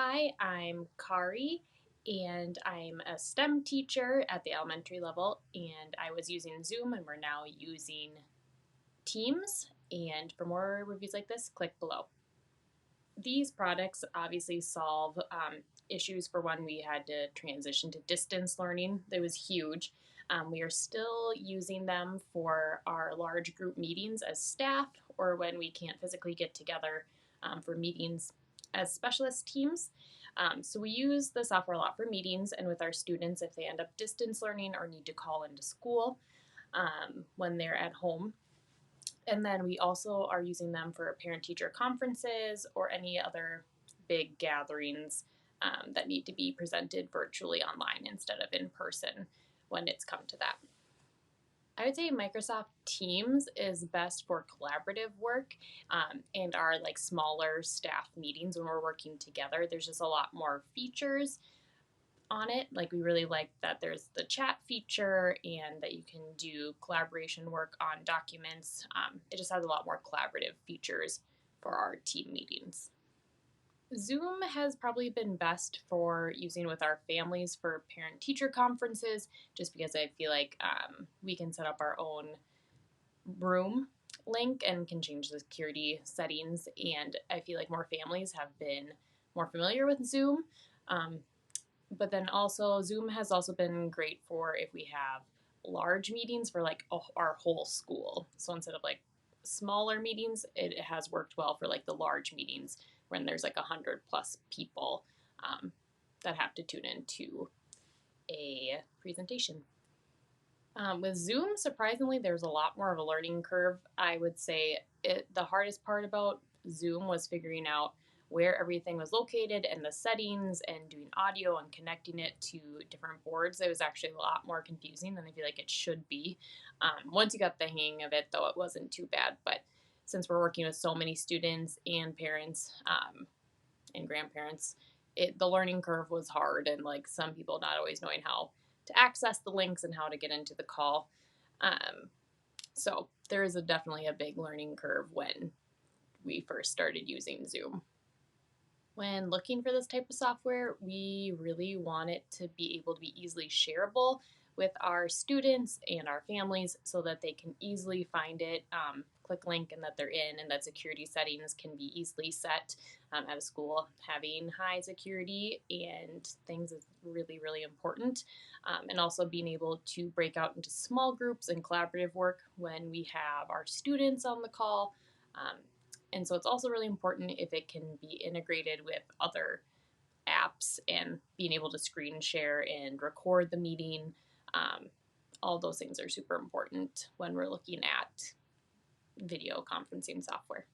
Hi, I'm Kari, and I'm a STEM teacher at the elementary level, and I was using Zoom, and we're now using Teams. And for more reviews like this, click below. These products obviously solve issues for when we had to transition to distance learning. That was huge. We are still using them for our large group meetings as staff or when we can't physically get together for meetings as specialist teams. So we use the software a lot for meetings and with our students if they end up distance learning or need to call into school when they're at home. And then we also are using them for parent teacher conferences or any other big gatherings that need to be presented virtually online instead of in person when it's come to that. I would say Microsoft Teams is best for collaborative work and our like smaller staff meetings when we're working together. There's just a lot more features on it. Like we really like that there's the chat feature and that you can do collaboration work on documents. It just has a lot more collaborative features for our team meetings. Zoom has probably been best for using with our families for parent teacher conferences, just because I feel like we can set up our own room link and can change the security settings. And I feel like more families have been more familiar with Zoom. Um, but then also Zoom has also been great for if we have large meetings for like our whole school. So instead of like smaller meetings, it has worked well for like the large meetings when there's like 100+ people that have to tune into a presentation. With Zoom, surprisingly, there's a lot more of a learning curve. I would say the hardest part about Zoom was figuring out where everything was located and the settings and doing audio and connecting it to different boards. It was actually a lot more confusing than I feel like it should be. Once you got the hang of it, though, it wasn't too bad. But since we're working with so many students and parents and grandparents, the learning curve was hard, and like some people not always knowing how to access the links and how to get into the call. Um, so there is definitely a big learning curve when we first started using Zoom. When looking for this type of software, we really want it to be able to be easily shareable with our students and our families so that they can easily find it, click link, and that they're in, and that security settings can be easily set at a school. Having high security and things is really, really important. And also being able to break out into small groups and collaborative work when we have our students on the call. And so it's also really important if it can be integrated with other apps and being able to screen share and record the meeting. Um, all those things are super important when we're looking at video conferencing software.